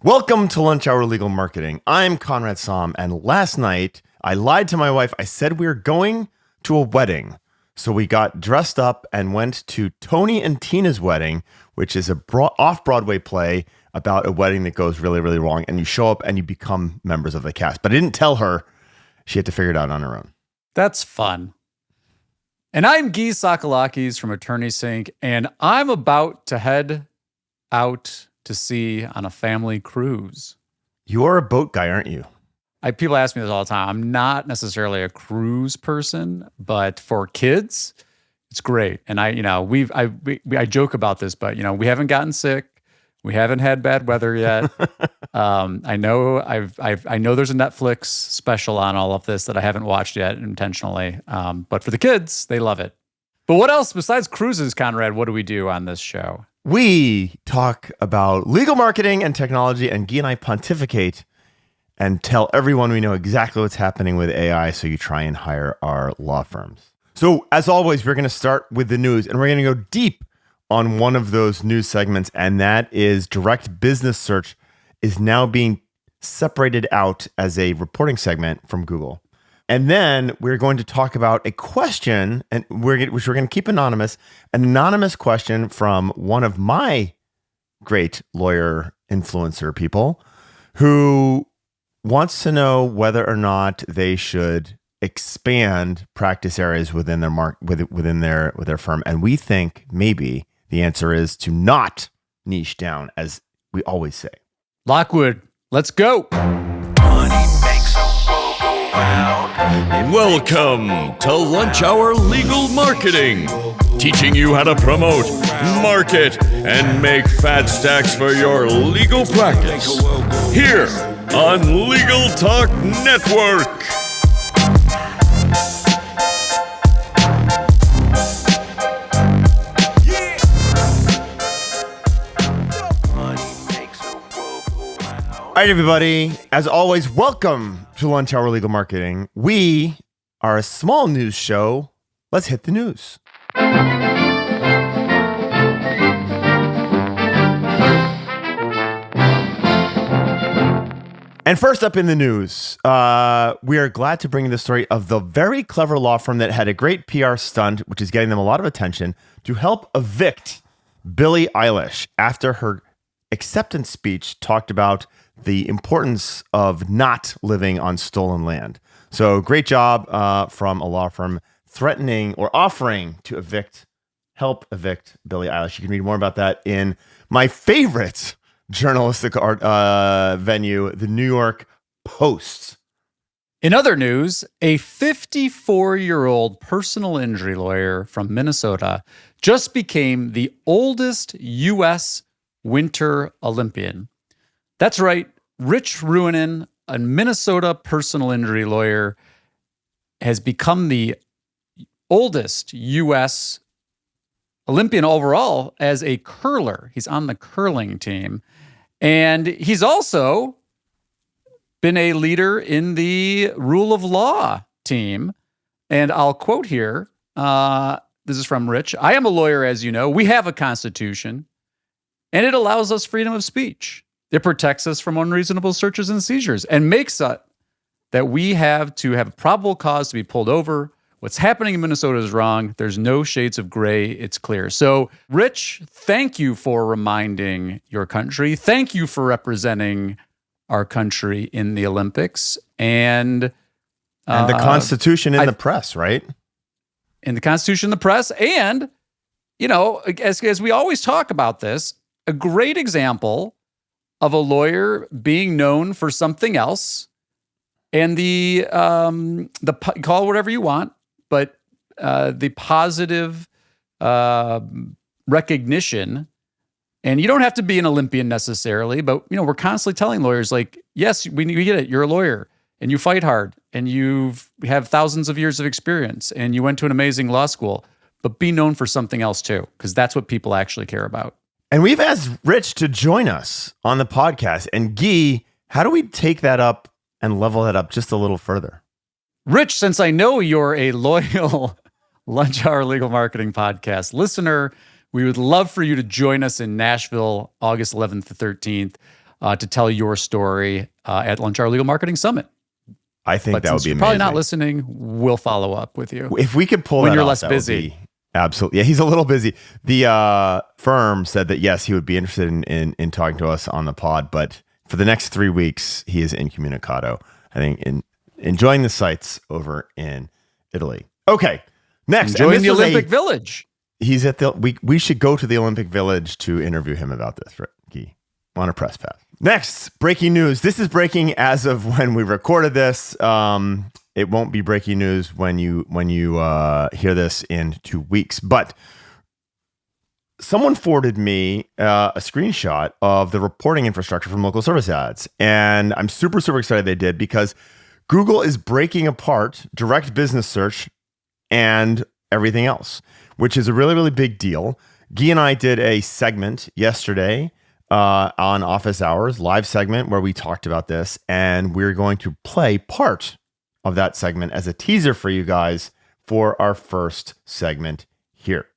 Welcome to Lunch Hour Legal Marketing. I'm Conrad Somm, and last night I lied to my wife. I said we were going to a wedding. So we got dressed up and went to Tony and Tina's wedding, which is a off-Broadway play about a wedding that goes really, really wrong. And you show up and you become members of the cast. But I didn't tell her. She had to figure it out on her own. That's fun. And I'm Gyi Sakalakis from Attorney Sync, and I'm about to head out to sea on a family cruise. You're a boat guy, aren't you? People ask me this all the time. I'm not necessarily a cruise person, but for kids, it's great. And I joke about this, but we haven't gotten sick. We haven't had bad weather yet. I know there's a Netflix special on all of this that I haven't watched yet intentionally. But for the kids, they love it. But what else besides cruises, Conrad? What do we do on this show? We talk about legal marketing and technology, and Gyi and I pontificate and tell everyone we know exactly what's happening with AI, so you try and hire our law firms. So as always, we're going to start with the news, and we're going to go deep on one of those news segments, and that is direct business search is now being separated out as a reporting segment from Google. And then we're going to talk about a question, and which we're going to keep anonymous, an anonymous question from one of my great lawyer influencer people who wants to know whether or not they should expand practice areas within their firm. And we think maybe the answer is to not niche down, as we always say. Lockwood, let's go. Welcome to Lunch Hour Legal Marketing, teaching you how to promote, market, and make fat stacks for your legal practice. Here on Legal Talk Network. All right, everybody. As always, welcome to Lunch Hour Legal Marketing. We are a small news show. Let's hit the news. And first up in the news, we are glad to bring you the story of the very clever law firm that had a great PR stunt, which is getting them a lot of attention, to help evict Billie Eilish after her acceptance speech talked about the importance of not living on stolen land. So great job from a law firm threatening or offering to help evict Billie Eilish. You can read more about that in my favorite journalistic venue, the New York Post. In other news, a 54-year-old personal injury lawyer from Minnesota just became the oldest U.S. Winter Olympian. That's right. Rich Ruohonen, a Minnesota personal injury lawyer, has become the oldest U.S. Olympian overall as a curler. He's on the curling team. And he's also been a leader in the rule of law team. And I'll quote here. This is from Rich. "I am a lawyer, as you know. We have a constitution, and it allows us freedom of speech. It protects us from unreasonable searches and seizures and makes it that we have to have a probable cause to be pulled over. What's happening in Minnesota is wrong. There's no shades of gray. It's clear." So, Rich, thank you for reminding your country. Thank you for representing our country in the Olympics. And the Constitution in the press, right? In the Constitution in the press. And, as we always talk about this, a great example of a lawyer being known for something else, and the call it whatever you want, but the positive recognition. And you don't have to be an Olympian necessarily, but we're constantly telling lawyers, like, yes, we get it. You're a lawyer, and you fight hard, and you have thousands of years of experience, and you went to an amazing law school, but be known for something else too, because that's what people actually care about. And we've asked Rich to join us on the podcast. And Gyi, how do we take that up and level that up just a little further? Rich, since I know you're a loyal Lunch Hour Legal Marketing Podcast listener, we would love for you to join us in Nashville, August 11th to 13th. to tell your story at Lunch Hour Legal Marketing Summit. I think But that would since be you're amazing. probably not listening, we'll follow up with you. If we could pull when that you're off, less that would busy. be absolutely. Yeah, he's a little busy. The firm said that yes, he would be interested in talking to us on the pod, but for the next 3 weeks, he is incommunicado. I think enjoying the sights over in Italy. Okay, next, Enjoying the Olympic Village. He's at the. We should go to the Olympic Village to interview him about this, right, Gyi? On a press pass. Next, breaking news. This is breaking as of when we recorded this. It won't be breaking news when you hear this in 2 weeks. But someone forwarded me a screenshot of the reporting infrastructure from local service ads, and I'm super excited they did, because Google is breaking apart direct business search and everything else, which is a really big deal. Gyi and I did a segment yesterday on Office Hours, live segment, where we talked about this, and we're going to play part of that segment as a teaser for you guys for our first segment here.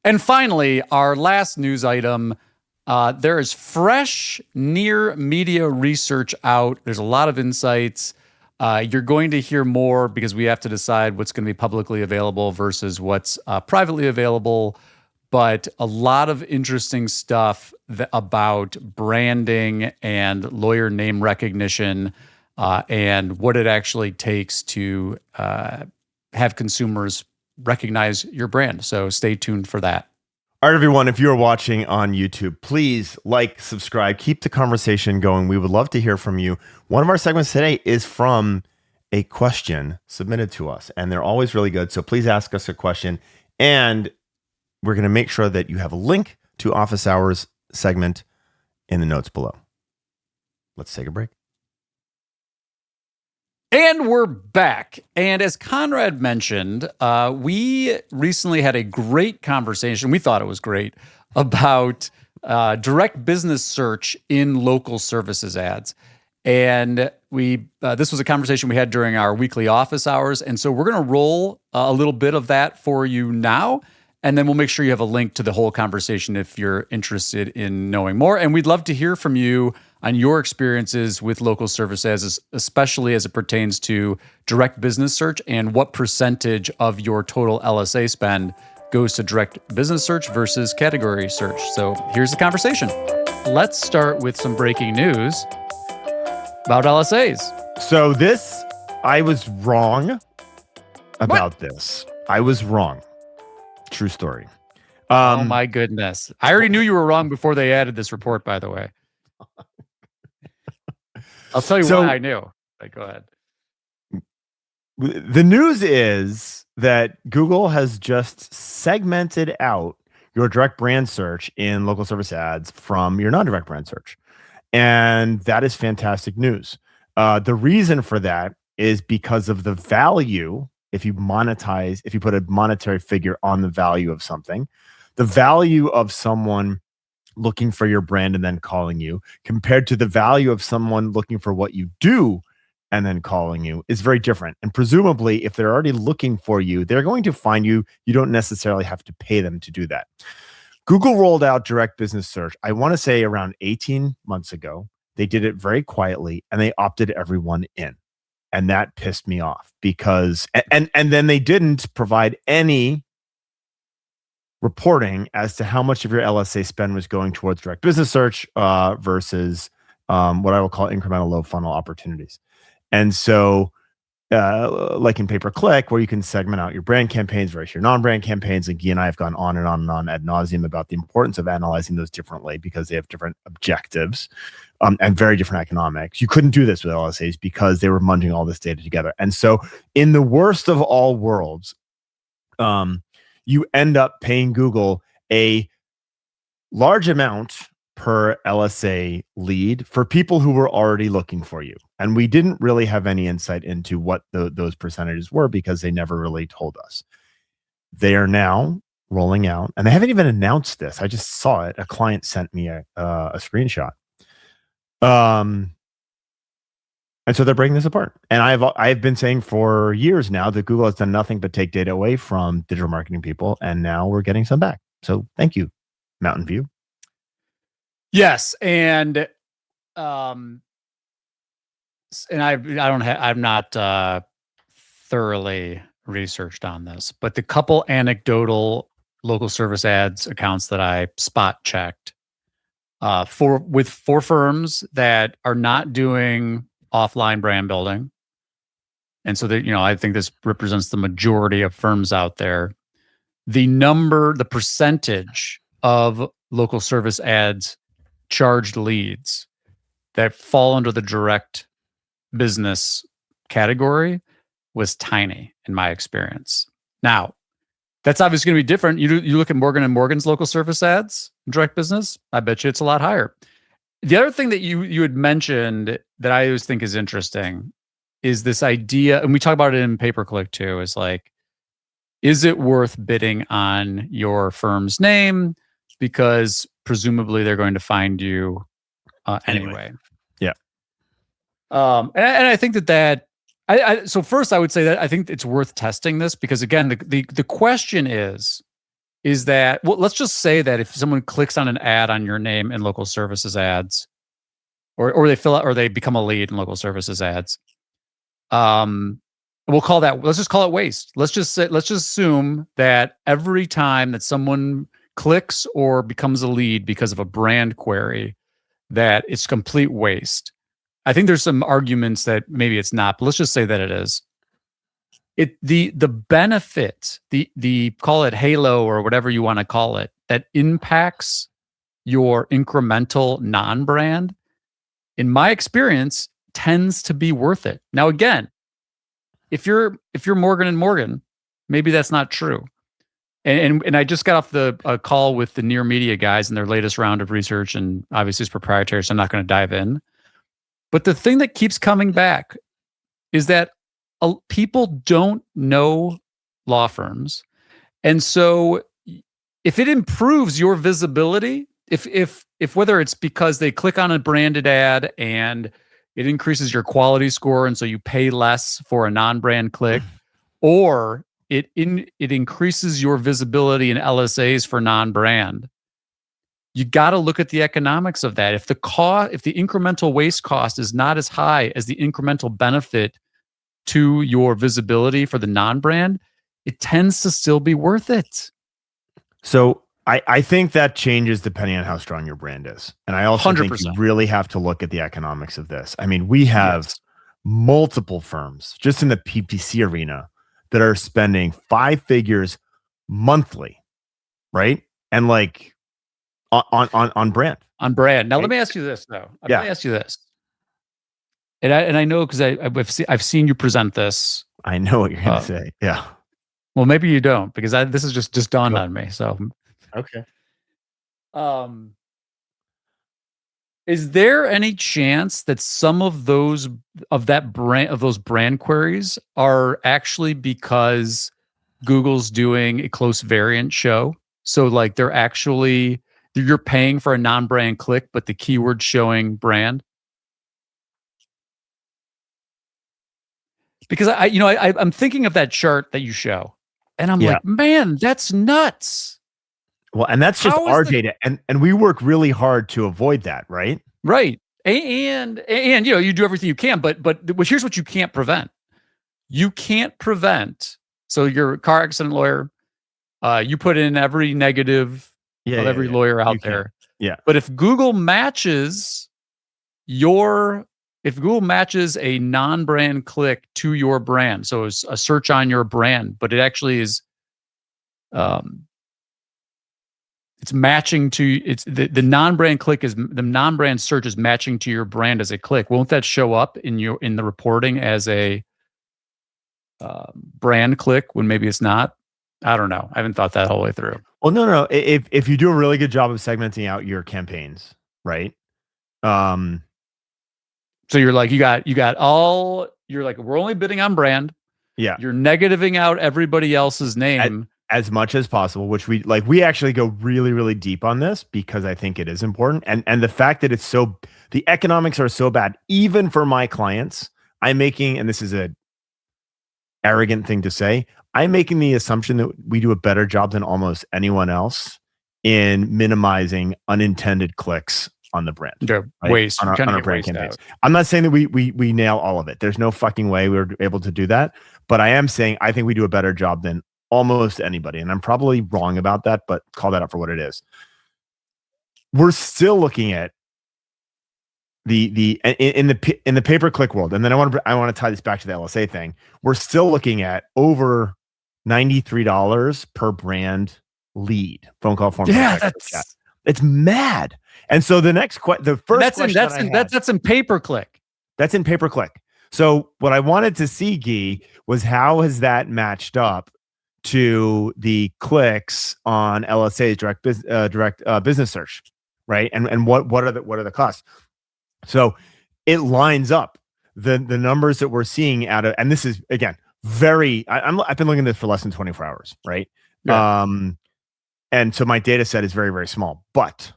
And finally, our last news item, there is fresh near media research out. There's a lot of insights. You're going to hear more because we have to decide what's going to be publicly available versus what's privately available. But a lot of interesting stuff about branding and lawyer name recognition and what it actually takes to have consumers recognize your brand. So stay tuned for that. All right, everyone, if you're watching on YouTube, please like, subscribe, keep the conversation going. We would love to hear from you. One of our segments today is from a question submitted to us, and they're always really good. So please ask us a question, and we're going to make sure that you have a link to Office Hours segment in the notes below. Let's take a break. And we're back. And as Conrad mentioned, we recently had a great conversation. We thought it was great about direct business search in local services ads. And this was a conversation we had during our weekly office hours. And so we're going to roll a little bit of that for you now. And then we'll make sure you have a link to the whole conversation if you're interested in knowing more. And we'd love to hear from you on your experiences with local service ads, especially as it pertains to direct business search, and what percentage of your total LSA spend goes to direct business search versus category search. So here's the conversation. Let's start with some breaking news about LSAs. So I was wrong about this. I was wrong. True story. Oh my goodness. I already knew you were wrong before they added this report, by the way. I'll tell you why I knew. Go ahead. The news is that Google has just segmented out your direct brand search in local service ads from your non-direct brand search. And that is fantastic news. The reason for that is because of the value. If you put a monetary figure on the value of something, the value of someone looking for your brand and then calling you compared to the value of someone looking for what you do and then calling you is very different. And presumably, if they're already looking for you, they're going to find you. You don't necessarily have to pay them to do that. Google rolled out direct business search, I want to say around 18 months ago. They did it very quietly and they opted everyone in. And that pissed me off because, and then they didn't provide any reporting as to how much of your LSA spend was going towards direct business search versus what I will call incremental low funnel opportunities. And so like in pay-per-click, where you can segment out your brand campaigns versus your non-brand campaigns, and Gyi and I have gone on and on and on ad nauseum about the importance of analyzing those differently because they have different objectives and very different economics. You couldn't do this with LSAs because they were munging all this data together. And so in the worst of all worlds, you end up paying Google a large amount per LSA lead for people who were already looking for you. And we didn't really have any insight into what those percentages were because they never really told us. They are now rolling out, and they haven't even announced this. I just saw it. A client sent me a screenshot. And so they're breaking this apart. And I've been saying for years now that Google has done nothing but take data away from digital marketing people, and now we're getting some back. So thank you, Mountain View. Yes, and And I'm not thoroughly researched on this, but the couple anecdotal local service ads accounts that I spot checked for firms that are not doing offline brand building. And so that, I think this represents the majority of firms out there. The percentage of local service ads charged leads that fall under the direct business category was tiny in my experience. Now, that's obviously going to be different. You look at Morgan & Morgan's local service ads, direct business, I bet you it's a lot higher. The other thing that you had mentioned that I always think is interesting is this idea, and we talk about it in pay-per-click too, is like, is it worth bidding on your firm's name? Because presumably they're going to find you anyway. Yeah. And I think so first I would say that I think it's worth testing this because again, the question is that, well, let's just say that if someone clicks on an ad on your name in local services ads, or they fill out, or they become a lead in local services ads, let's just call it waste. Let's just assume that every time that someone clicks or becomes a lead because of a brand query, that it's complete waste. I think there's some arguments that maybe it's not, but let's just say that it is. The benefit, the call it halo or whatever you want to call it, that impacts your incremental non-brand, in my experience, tends to be worth it. Now, again, if you're Morgan & Morgan, maybe that's not true. And I just got off the call with the Near Media guys in their latest round of research, and obviously it's proprietary, so I'm not going to dive in. But the thing that keeps coming back is that people don't know law firms. And so if it improves your visibility, if whether it's because they click on a branded ad and it increases your quality score and so you pay less for a non-brand click, or it increases your visibility in LSAs for non-brand, you got to look at the economics of that. If the incremental waste cost is not as high as the incremental benefit to your visibility for the non-brand, it tends to still be worth it. So I think that changes depending on how strong your brand is. And I also 100%. think you really have to look at the economics of this. I mean, we have multiple firms just in the PPC arena that are spending 5 figures monthly, right? And like on brand. On brand. Now, let me ask you this, though. Let me ask you this. And I know because I've seen you present this. I know what you're going to say. Yeah. Well, maybe you don't, because this is just dawned on me. So okay. Is there any chance that some of those brand queries are actually because Google's doing a close variant show? So like you're paying for a non-brand click, but the keyword showing brand? Because I'm thinking of that chart that you show, and I'm like, man, that's nuts. Well, and that's just our data, and we work really hard to avoid that, right? Right, and you do everything you can, but here's what you can't prevent. You can't prevent. So you're a car accident lawyer. You put in every negative of every lawyer out there. Yeah. But if Google matches a non-brand click to your brand, so it's a search on your brand, but it actually is, it's matching to the non-brand click is the non-brand search is matching to your brand as a click. Won't that show up in the reporting as a brand click when maybe it's not? I don't know. I haven't thought that whole way through. Well, no. If you do a really good job of segmenting out your campaigns, right? So you're like, you're like, we're only bidding on brand. Yeah. You're negativing out everybody else's name as much as possible, which we actually go really, really deep on this because I think it is important. And the fact that the economics are so bad, even for my clients, I'm making, and this is a arrogant thing to say, I'm making the assumption that we do a better job than almost anyone else in minimizing unintended clicks on the brand. The right? waste. on You're kinda our get brand waste campaigns. out. I'm not saying that we nail all of it. There's no fucking way we're able to do that. But I am saying I think we do a better job than almost anybody. And I'm probably wrong about that, but call that out for what it is. We're still looking at in the pay-per-click world, and then I want to tie this back to the LSA thing. We're still looking at over $93 per brand lead, phone call, form. Yeah, it's mad. And so the first question that's in pay-per-click. That's in pay-per-click. So what I wanted to see, Gyi, was how has that matched up to the clicks on LSA's direct business search, right? And what are the costs? So it lines up the numbers that we're seeing out of, and this is again very. I've been looking at this for less than 24 hours, right? Yeah. And so my data set is very, very small. But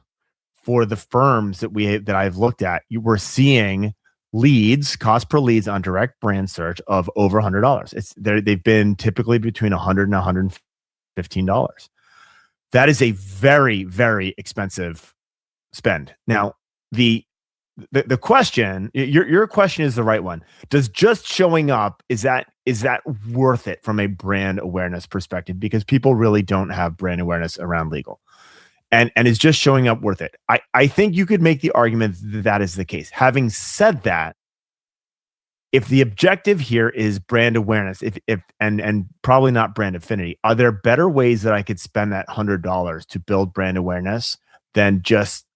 for the firms that I've looked at, we're seeing leads, cost per leads on direct brand search of over $100. They've been typically between $100 and $115. That is a very, very expensive spend. Now, the question, your question is the right one. Does just showing up, is that worth it from a brand awareness perspective? Because people really don't have brand awareness around legal. And is just showing up worth it? I think you could make the argument that is the case. Having said that, if the objective here is brand awareness, and probably not brand affinity, are there better ways that I could spend that $100 to build brand awareness than just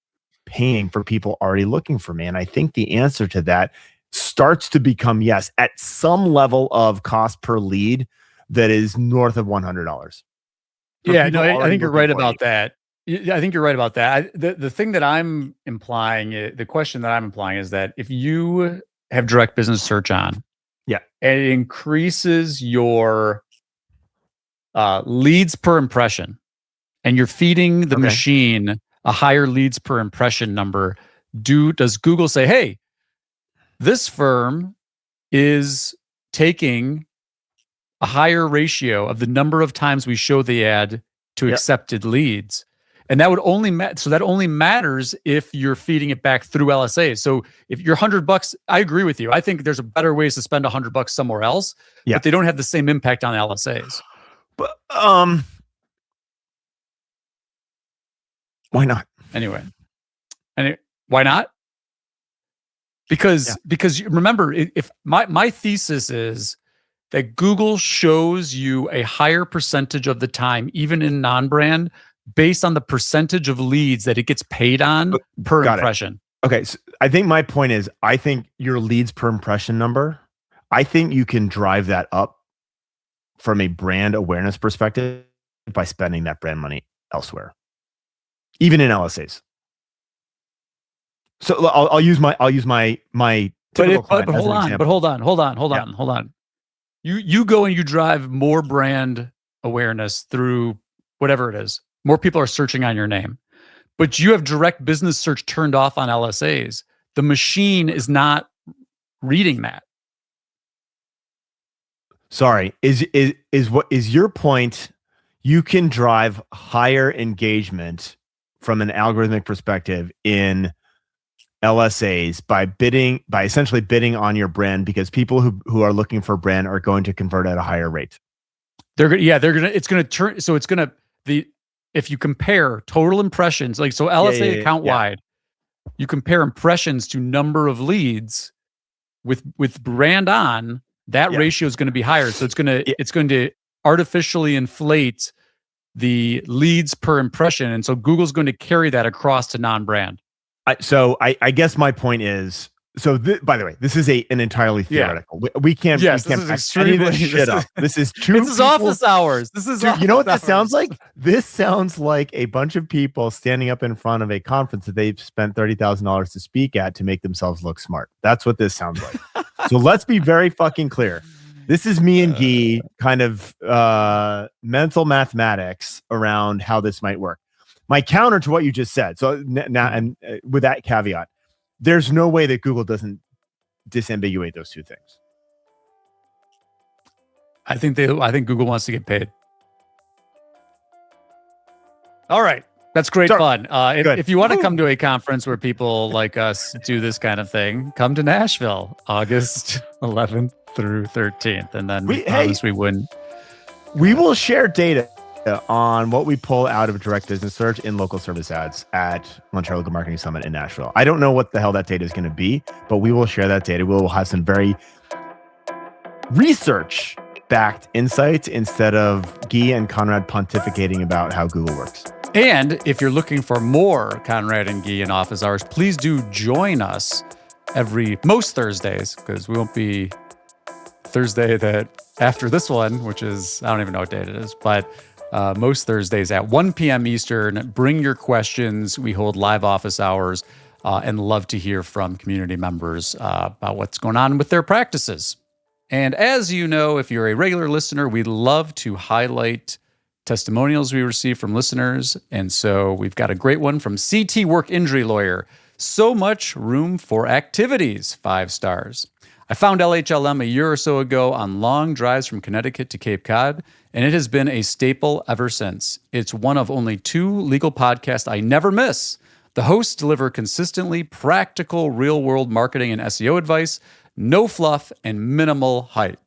paying for people already looking for me? And I think the answer to that starts to become yes, at some level of cost per lead that is north of $100. Yeah, no, I think you're right about that. I think you're right about that. The thing that I'm implying, the question that I'm implying is that if you have direct business search on, yeah, and it increases your leads per impression, and you're feeding the machine a higher leads per impression number, does Google say, hey, this firm is taking a higher ratio of the number of times we show the ad to accepted leads? And that would only that only matters if you're feeding it back through LSA. So if you're $100, I agree with you. I think there's a better ways to spend $100 somewhere else, but they don't have the same impact on LSAs. But why not? Anyway, why not? Because remember, if my thesis is that Google shows you a higher percentage of the time, even in non-brand, based on the percentage of leads that it gets paid on per impression. Okay, so I think my point is, I think your leads per impression number, I think you can drive that up from a brand awareness perspective by spending that brand money elsewhere, even in LSAs. So I'll use my typical client as an example. Hold on. You go and you drive more brand awareness through whatever it is. More people are searching on your name, but you have direct business search turned off on LSAs. The machine is not reading that. Sorry, is your point? You can drive higher engagement from an algorithmic perspective in LSAs by essentially bidding on your brand, because people who are looking for brand are going to convert at a higher rate. If you compare total impressions, like so LSA account wide, you compare impressions to number of leads with brand on, that ratio is going to be higher. So it's going to artificially inflate the leads per impression. And so Google's going to carry that across to non-brand. I guess my point is, by the way, this is an entirely theoretical. We can't back any of this shit up. This is office hours. You know what this sounds like? This sounds like a bunch of people standing up in front of a conference that they've spent $30,000 to speak at to make themselves look smart. That's what this sounds like. So let's be very fucking clear. This is me and Gyi kind of mental mathematics around how this might work. My counter to what you just said. So now, and with that caveat, there's no way that Google doesn't disambiguate those two things. I think Google wants to get paid. All right, That's great Sorry. fun. Good. If you want to come to a conference where people like us do this kind of thing, come to Nashville, August 11th through 13th. And then we promise we wouldn't. We will share data on what we pull out of direct business search in local service ads at Montreal Legal Marketing Summit in Nashville. I don't know what the hell that data is going to be, but we will share that data. We will have some very research-backed insights instead of Gyi and Conrad pontificating about how Google works. And if you're looking for more Conrad and Gyi in office hours, please do join us most Thursdays, because we won't be Thursday that after this one, which is, I don't even know what date it is, but most Thursdays at 1 p.m. Eastern. Bring your questions. We hold live office hours and love to hear from community members about what's going on with their practices. And as you know, if you're a regular listener, we love to highlight testimonials we receive from listeners. And so we've got a great one from CT Work Injury Lawyer. So much room for activities, 5 stars. I found LHLM a year or so ago on long drives from Connecticut to Cape Cod, and it has been a staple ever since. It's one of only 2 legal podcasts I never miss. The hosts deliver consistently practical real-world marketing and SEO advice, no fluff, and minimal hype.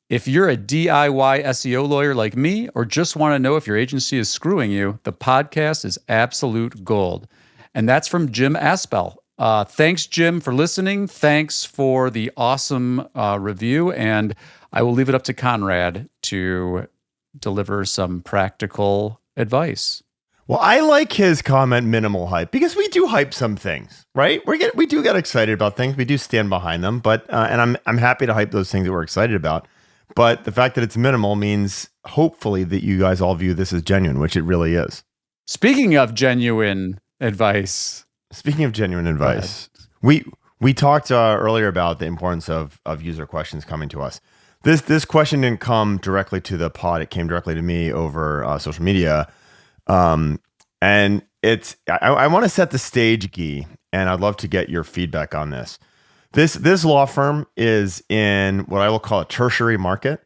If you're a DIY SEO lawyer like me, or just want to know if your agency is screwing you, the podcast is absolute gold. And that's from Jim Aspel. Thanks, Jim, for listening. Thanks for the awesome review. And I will leave it up to Conrad to deliver some practical advice. Well, I like his comment, minimal hype, because we do hype some things, right? We do get excited about things. We do stand behind them, but and I'm happy to hype those things that we're excited about. But the fact that it's minimal means hopefully that you guys all view this as genuine, which it really is. Speaking of genuine advice, we talked earlier about the importance of user questions coming to us. This question didn't come directly to the pod; it came directly to me over social media, and it's. I want to set the stage, Gyi, and I'd love to get your feedback on this. This law firm is in what I will call a tertiary market.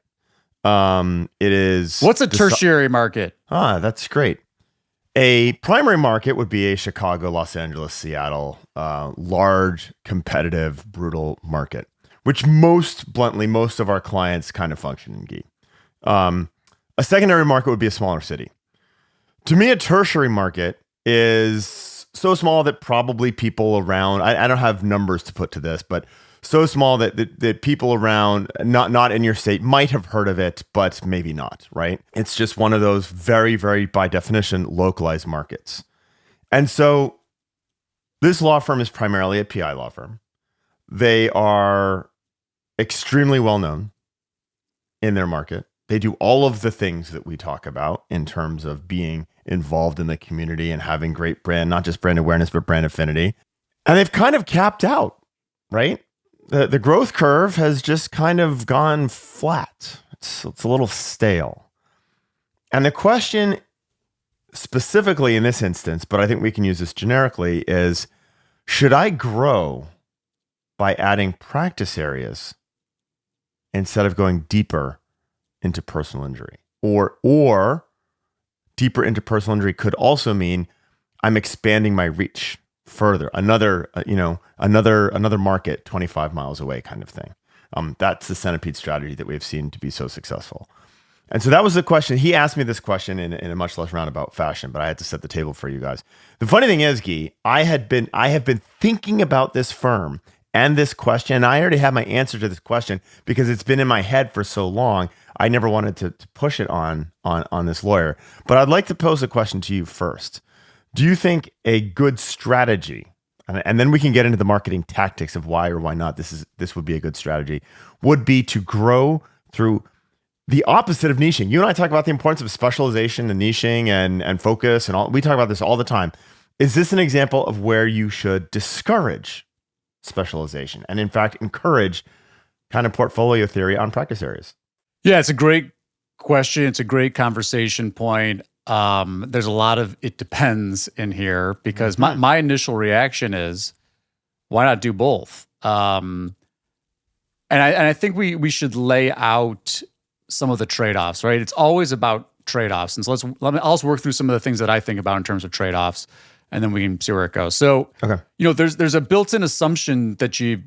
It is. What's a tertiary market? That's great. A primary market would be a Chicago, Los Angeles, Seattle, large, competitive, brutal market, which most of our clients kind of function in Gyi. A secondary market would be a smaller city. To me, a tertiary market is so small that probably people around, I don't have numbers to put to this, but so small that people around, not in your state, might have heard of it, but maybe not, right? It's just one of those very, very, by definition, localized markets. And so this law firm is primarily a PI law firm. They are extremely well known in their market. They do all of the things that we talk about in terms of being involved in the community and having great brand, not just brand awareness, but brand affinity. And they've kind of capped out, right? The growth curve has just kind of gone flat. It's a little stale. And the question specifically in this instance, but I think we can use this generically, is should I grow by adding practice areas instead of going deeper into personal injury? Or deeper into personal injury could also mean I'm expanding my reach further, another market 25 miles away kind of thing. That's the centipede strategy that we've seen to be so successful. And so that was the question. He asked me this question in a much less roundabout fashion, but I had to set the table for you guys. The funny thing is, Gyi, I have been thinking about this firm and this question. I already have my answer to this question because it's been in my head for so long. I never wanted to push it on this lawyer. But I'd like to pose a question to you first. Do you think a good strategy, and then we can get into the marketing tactics of why or why not this would be a good strategy, would be to grow through the opposite of niching? You and I talk about the importance of specialization and niching and focus and all. We talk about this all the time. Is this an example of where you should discourage specialization and in fact encourage kind of portfolio theory on practice areas? Yeah, it's a great question. It's a great conversation point. There's a lot of it depends in here because my initial reaction is, why not do both? And I think we should lay out some of the trade-offs, right? It's always about trade-offs. And so I'll work through some of the things that I think about in terms of trade-offs, and then we can see where it goes. So, there's a built-in assumption that you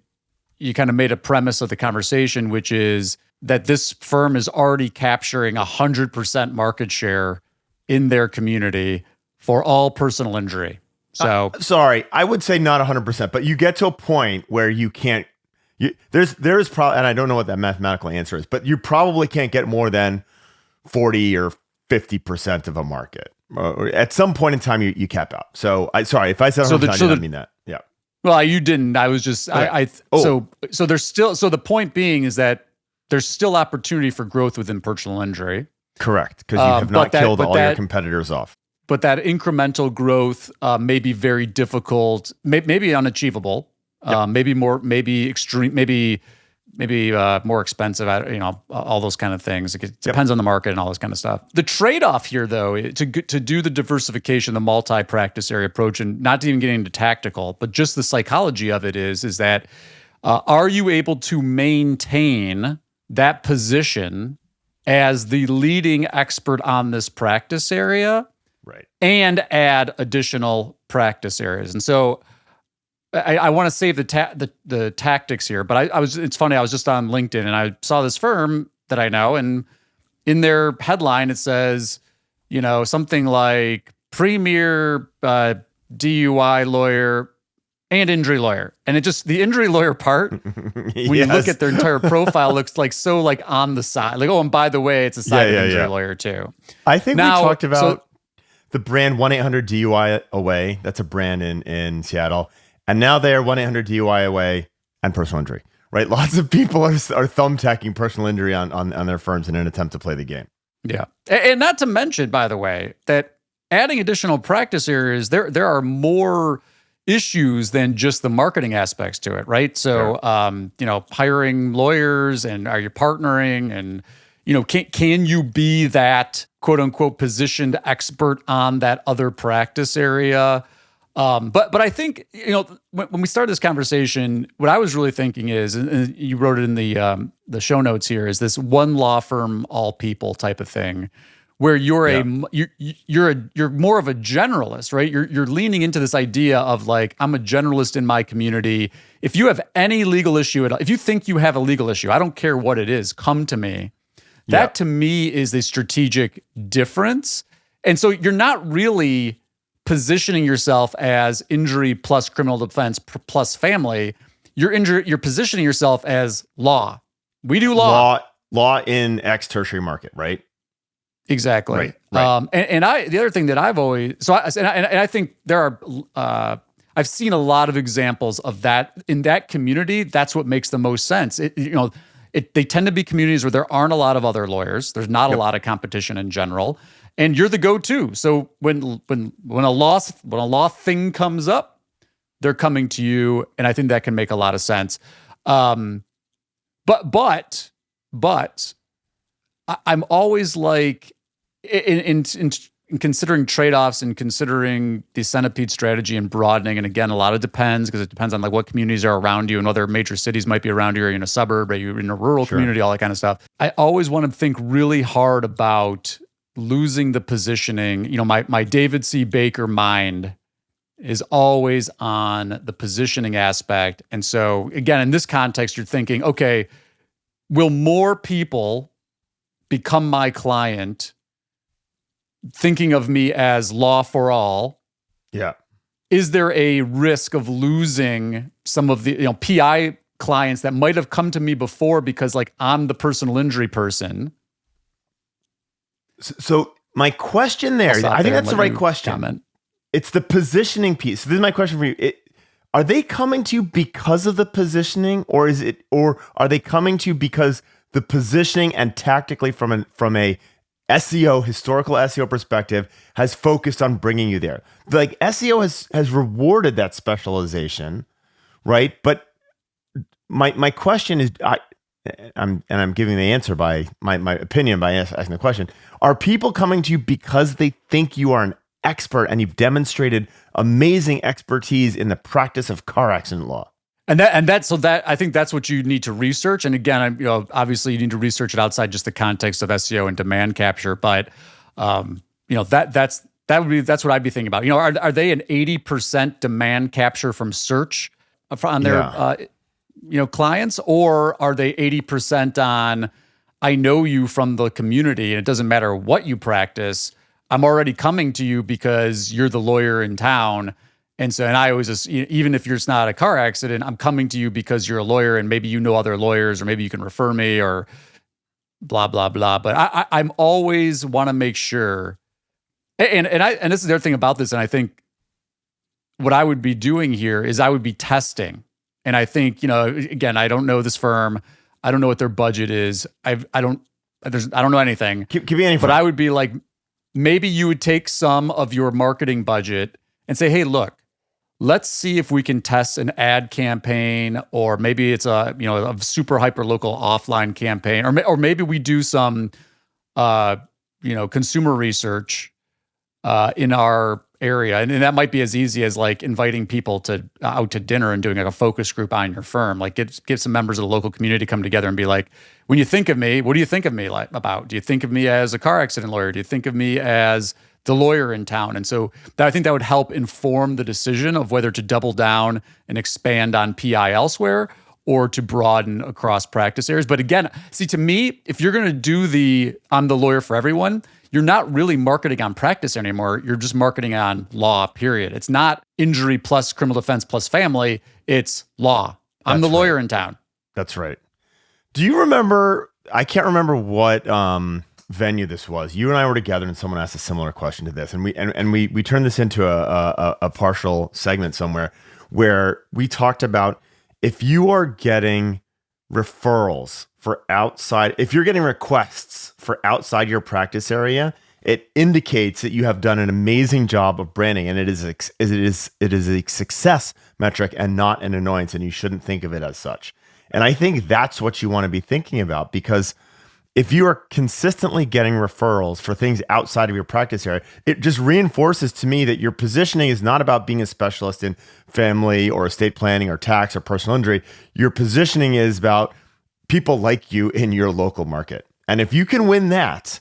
kind of made a premise of the conversation, which is that this firm is already capturing 100% market share in their community for all personal injury. So sorry, I would say not 100%, but you get to a point where you can't. There is probably, and I don't know what that mathematical answer is, but you probably can't get more than 40 or 50% of a market. At some point in time, you cap out. So sorry if I said 100%, I didn't mean that. Yeah. Well, you didn't. I was just Okay. So there's still, so the point being is that there's still opportunity for growth within personal injury. Correct, because you have not killed all your competitors off. But that incremental growth may be very difficult, maybe unachievable, maybe extreme, maybe more expensive. All those kind of things. It depends on the market and all this kind of stuff. The trade-off here, though, to do the diversification, the multi-practice area approach, and not even getting into tactical, but just the psychology of it is that are you able to maintain that position as the leading expert on this practice area, right, and add additional practice areas? And so I want to save the tactics here, but it's funny, I was just on LinkedIn and I saw this firm that I know, and in their headline it says, something like premier DUI lawyer and injury lawyer. And the injury lawyer part, when you look at their entire profile, looks like so like on the side. Like, oh, and by the way, it's a side injury lawyer too. I think we talked about the brand 1-800-DUI Away. That's a brand in Seattle. And now they're 1-800-DUI Away and personal injury, right? Lots of people are thumbtacking personal injury on their firms in an attempt to play the game. Yeah. And not to mention, by the way, that adding additional practice areas, there are more issues than just the marketing aspects to it, right? So, hiring lawyers, and are you partnering, and can you be that quote unquote positioned expert on that other practice area? But I think when we started this conversation, what I was really thinking is, and you wrote it in the show notes here, is this one law firm, all people type of thing, where you're more of a generalist, right? You're leaning into this idea of like, I'm a generalist in my community. If you have any legal issue at all, if you think you have a legal issue, I don't care what it is, come to me. That to me is the strategic difference. And so you're not really positioning yourself as injury plus criminal defense plus family. You're positioning yourself as law. We do law in X tertiary market, right? Exactly. Right. The other thing that I've always, I think there are, I've seen a lot of examples of that in that community. That's what makes the most sense. They tend to be communities where there aren't a lot of other lawyers. There's not a lot of competition in general, and you're the go-to. So when a law thing comes up, they're coming to you, and I think that can make a lot of sense. But I'm always like, in considering trade-offs and considering the centipede strategy and broadening, and again, a lot of depends, because it depends on like what communities are around you and other major cities might be around you, or in a suburb, or you're in a rural community, all that kind of stuff. I always want to think really hard about losing the positioning. My David C. Baker mind is always on the positioning aspect. And so again, in this context, you're thinking, okay, will more people become my client thinking of me as law for all? Yeah. Is there a risk of losing some of the PI clients that might have come to me before because like I'm the personal injury person? So my question there, I think that's the right question. Comment. It's the positioning piece. So this is my question for you. Are they coming to you because of the positioning, or are they coming to you because the positioning and tactically from a SEO, historical SEO perspective, has focused on bringing you there? Like SEO has rewarded that specialization, right? But my question is, I'm giving the answer by my opinion by asking the question. Are people coming to you because they think you are an expert and you've demonstrated amazing expertise in the practice of car accident law? And I think that's what you need to research. And again, obviously you need to research it outside just the context of SEO and demand capture. But That's what I'd be thinking about. Are they an 80% demand capture from search on their clients, or are they 80% on I know you from the community and it doesn't matter what you practice. I'm already coming to you because you're the lawyer in town. And I always just, even if it's not a car accident, I'm coming to you because you're a lawyer and maybe you know other lawyers or maybe you can refer me or blah, blah, blah. But I'm always want to make sure. And this is the other thing about this. And I think what I would be doing here is I would be testing. And I think, again, I don't know this firm. I don't know what their budget is. I don't know anything. Give me any. But I would be like, maybe you would take some of your marketing budget and say, hey, look, let's see if we can test an ad campaign, or maybe it's a super hyper local offline campaign, or maybe we do some consumer research in our area, and that might be as easy as like inviting people out to dinner and doing like a focus group on your firm. Like get some members of the local community to come together and be like, when you think of me, what do you think of me about? Do you think of me as a car accident lawyer? Do you think of me as the lawyer in town? And so I think that would help inform the decision of whether to double down and expand on PI elsewhere or to broaden across practice areas. But again, see, to me, if you're going to do I'm the lawyer for everyone, you're not really marketing on practice anymore. You're just marketing on law, period. It's not injury plus criminal defense plus family. It's law. I'm the lawyer in town. That's right. Do you remember, I can't remember what venue this was. You and I were together and someone asked a similar question to this. And we turned this into a partial segment somewhere where we talked about if you are getting referrals for outside, if you're getting requests for outside your practice area, it indicates that you have done an amazing job of branding, and it is a success metric and not an annoyance, and you shouldn't think of it as such. And I think that's what you want to be thinking about, because if you are consistently getting referrals for things outside of your practice area, it just reinforces to me that your positioning is not about being a specialist in family or estate planning or tax or personal injury. Your positioning is about people like you in your local market. And if you can win that,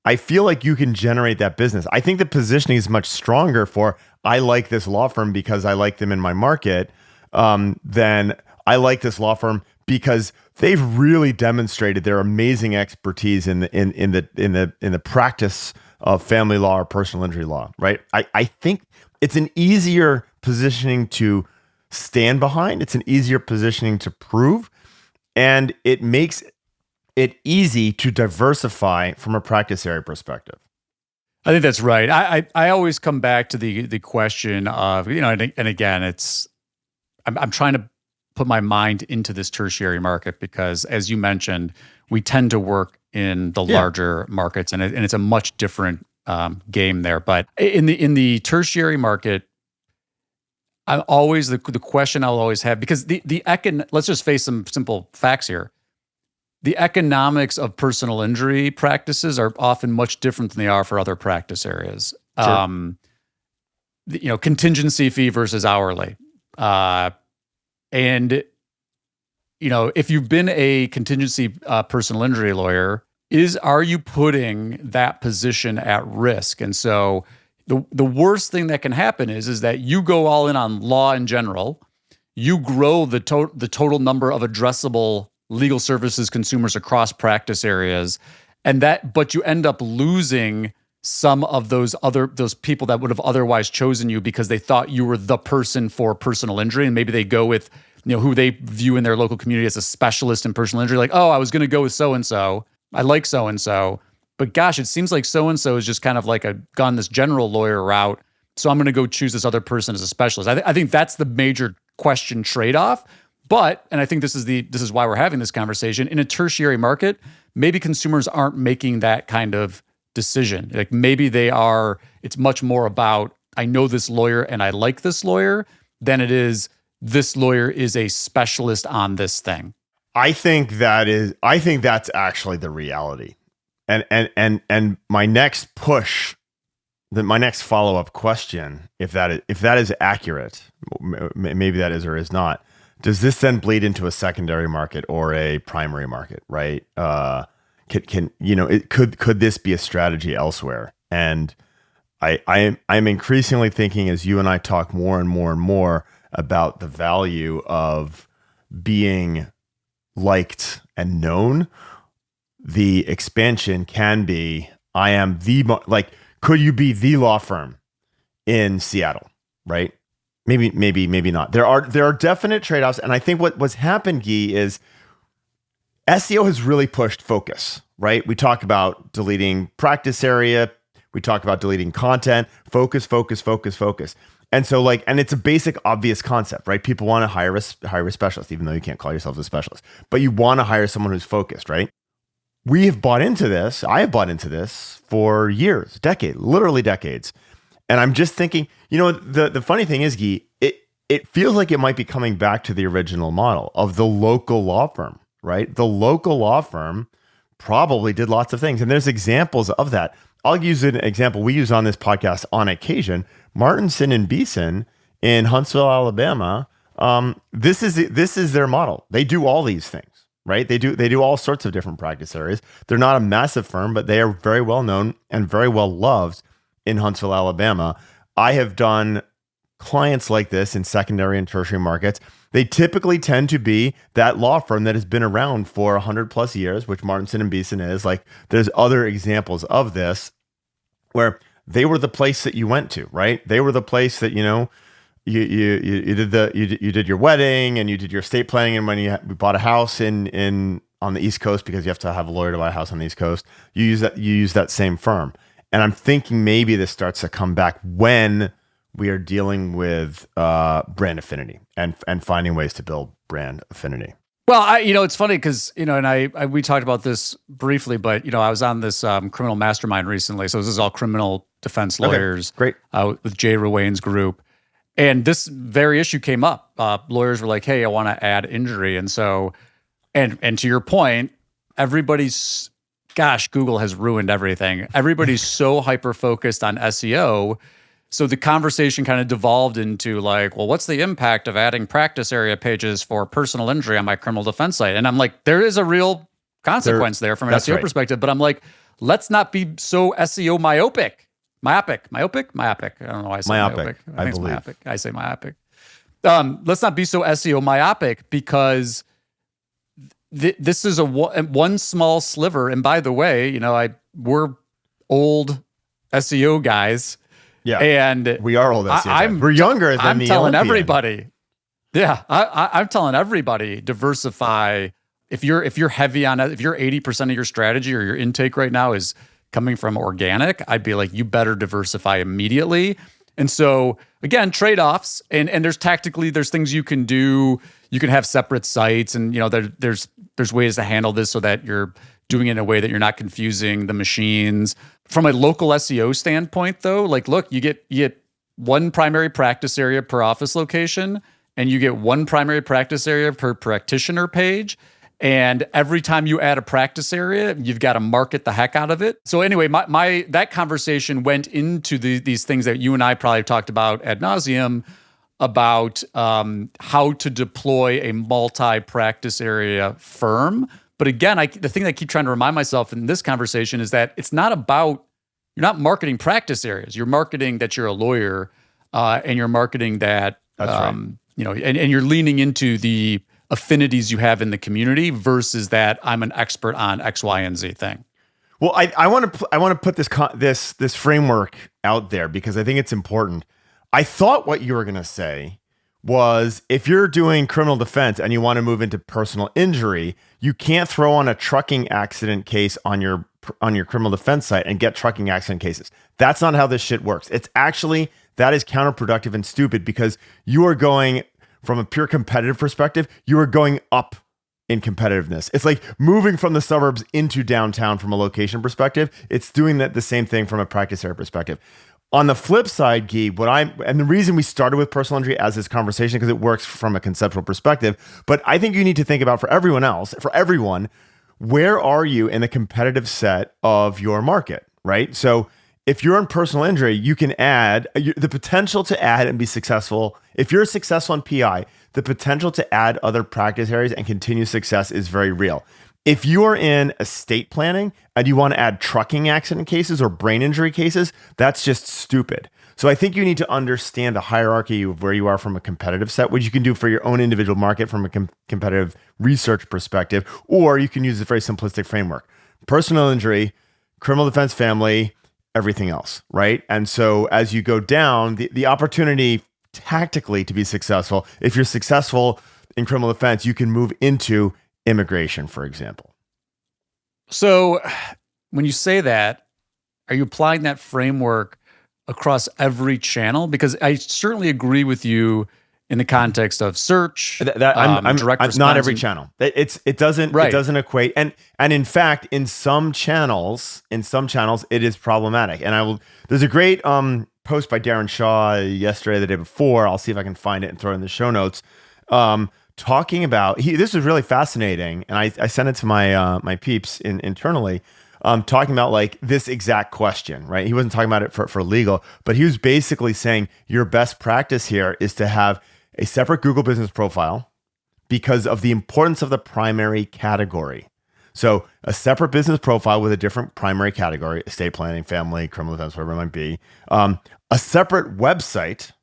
I feel like you can generate that business. I think the positioning is much stronger for I like this law firm because I like them in my market than I like this law firm because they've really demonstrated their amazing expertise in the practice of family law or personal injury law, right? I think it's an easier positioning to stand behind. It's an easier positioning to prove, and it makes it easy to diversify from a practice area perspective. I think that's right. I always come back to the question of, and again, I'm trying to put my mind into this tertiary market because, as you mentioned, we tend to work in the larger markets, and it's a much different game there. But in the tertiary market, I'm always the question I'll always have, because let's just face some simple facts here. The economics of personal injury practices are often much different than they are for other practice areas. Sure. Contingency fee versus hourly. And, if you've been a contingency personal injury lawyer, are you putting that position at risk? And so the worst thing that can happen is that you go all in on law in general, you grow the total number of addressable legal services consumers across practice areas, but you end up losing some of those people that would have otherwise chosen you because they thought you were the person for personal injury, and maybe they go with who they view in their local community as a specialist in personal injury. Like, oh, I was going to go with so and so. I like so and so, but gosh, it seems like so and so is just kind of like gone this general lawyer route. So I'm going to go choose this other person as a specialist. I think that's the major question trade-off. But, and I think this is why we're having this conversation, in a tertiary market, maybe consumers aren't making that kind of decision. Like maybe it's much more about, I know this lawyer and I like this lawyer, than it is, this lawyer is a specialist on this thing. I think that's actually the reality. And my next my next follow-up question, if that is accurate, maybe that is or is not, does this then bleed into a secondary market or a primary market, right? can could this be a strategy elsewhere? And I'm increasingly thinking, as you and I talk more and more and more about the value of being liked and known, the expansion can be, I am could you be the law firm in Seattle, right? Maybe not. There are definite trade-offs. And I think what's happened, Gyi, is SEO has really pushed focus, right? We talk about deleting practice area. We talk about deleting content, focus. And so and it's a basic, obvious concept, right? People want to hire a specialist, even though you can't call yourself a specialist, but you want to hire someone who's focused, right? We have bought into this. I have bought into this for years, literally decades. And I'm just thinking, the funny thing is, Gyi, it feels like it might be coming back to the original model of the local law firm, right? The local law firm probably did lots of things. And there's examples of that. I'll use an example we use on this podcast on occasion. Martinson and Beeson in Huntsville, Alabama. This is their model. They do all these things, right? They do all sorts of different practice areas. They're not a massive firm, but they are very well known and very well loved in Huntsville, Alabama. I have done clients like this in secondary and tertiary markets. They typically tend to be that law firm that has been around for 100 plus years, which Martinson and Beeson is. There's other examples of this where they were the place that you went to, right? They were the place that, you did your wedding and you did your estate planning. And when you bought a house on the East Coast, because you have to have a lawyer to buy a house on the East Coast, you use that same firm. And I'm thinking maybe this starts to come back when we are dealing with brand affinity and finding ways to build brand affinity. Well, it's funny because, and we talked about this briefly, but, I was on this criminal mastermind recently. So this is all criminal defense lawyers. Okay, great. With Jay Ruane's group. And this very issue came up. Lawyers were like, hey, I want to add injury. And so, and to your point, everybody's, gosh, Google has ruined everything. Everybody's so hyper-focused on SEO. So the conversation kind of devolved into well, what's the impact of adding practice area pages for personal injury on my criminal defense site? And I'm like, there is a real consequence there from an SEO perspective. But I'm like, let's not be so SEO myopic. Myopic. I don't know why I say myopic. I think it's myopic. I say myopic. Let's not be so SEO myopic because this is one small sliver. And by the way, we're old SEO guys. Yeah, and we are old SEO. We're younger than the telling Olympian. Everybody. Yeah, I'm telling everybody, diversify. If you're heavy on it, if you're 80% of your strategy or your intake right now is coming from organic, I'd be like, you better diversify immediately. And so again, trade-offs, and there's things you can do. You can have separate sites, and there's ways to handle this so that you're doing it in a way that you're not confusing the machines. From a local SEO standpoint, though, look, you get one primary practice area per office location, and you get one primary practice area per practitioner page. And every time you add a practice area, you've got to market the heck out of it. So anyway, that conversation went into these things that you and I probably talked about ad nauseum about how to deploy a multi-practice area firm. But again, the thing that I keep trying to remind myself in this conversation is that it's not about, you're not marketing practice areas. You're marketing that you're a lawyer, and you're marketing that, and you're leaning into the affinities you have in the community versus that I'm an expert on X, Y, and Z thing. Well, I want to put this framework out there because I think it's important. I thought what you were going to say was if you're doing criminal defense and you want to move into personal injury, you can't throw on a trucking accident case on your criminal defense site and get trucking accident cases. That's not how this shit works. It's actually, that is counterproductive and stupid because you are going, from a pure competitive perspective, you are going up in competitiveness. It's like moving from the suburbs into downtown from a location perspective. It's doing the same thing from a practice area perspective. On the flip side, Gyi, and the reason we started with personal injury as this conversation, because it works from a conceptual perspective, but I think you need to think about for everyone, where are you in the competitive set of your market, right? So if you're in personal injury, you can add the potential to add and be successful. If you're successful in PI, the potential to add other practice areas and continue success is very real. If you are in estate planning and you want to add trucking accident cases or brain injury cases, that's just stupid. So I think you need to understand the hierarchy of where you are from a competitive set, which you can do for your own individual market from a competitive research perspective, or you can use a very simplistic framework. Personal injury, criminal defense family, everything else, right? And so as you go down, the opportunity tactically to be successful, if you're successful in criminal defense, you can move into immigration, for example. So when you say that, are you applying that framework across every channel? Because I certainly agree with you in the context of search, I'm direct response. not every channel. It doesn't equate. And in fact, in some channels, it is problematic. And there's a great post by Darren Shaw yesterday, the day before. I'll see if I can find it and throw it in the show notes. Talking about this was really fascinating, and I sent it to my peeps internally. Talking about like this exact question, right? He wasn't talking about it for legal, but he was basically saying your best practice here is to have a separate Google business profile because of the importance of the primary category. So a separate business profile with a different primary category: estate planning, family, criminal defense, whatever it might be. A separate website,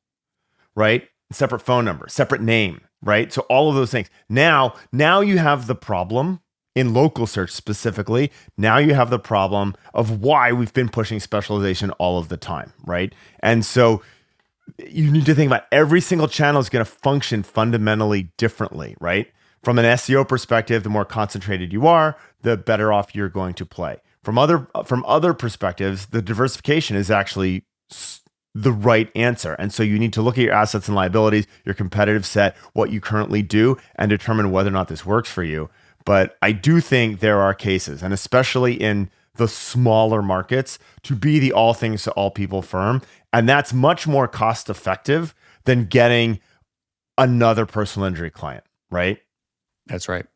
right? Separate phone number, separate name, right? So all of those things. Now you have the problem in local search specifically. Now you have the problem of why we've been pushing specialization all of the time, right? And so you need to think about every single channel is going to function fundamentally differently, right? From an SEO perspective, the more concentrated you are, the better off you're going to play. From other perspectives, the diversification is actually the right answer. And so you need to look at your assets and liabilities, your competitive set, what you currently do, and determine whether or not this works for you. But I do think there are cases, and especially in the smaller markets, to be the all things to all people firm. And that's much more cost effective than getting another personal injury client, right? That's right.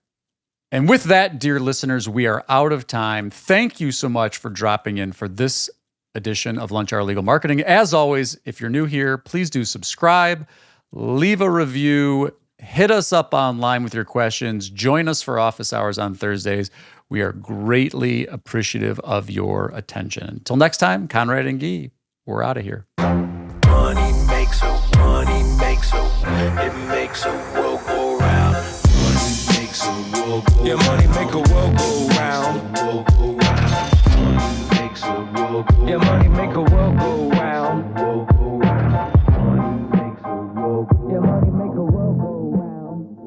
And with that, dear listeners, we are out of time. Thank you so much for dropping in for this edition of Lunch Hour Legal Marketing. As always, if you're new here, please do subscribe, leave a review, hit us up online with your questions, join us for office hours on Thursdays. We are greatly appreciative of your attention. Until next time, Conrad and Gyi, we're out of here. Money makes a world go round. Money makes a world go round. Yeah, money make a world go round.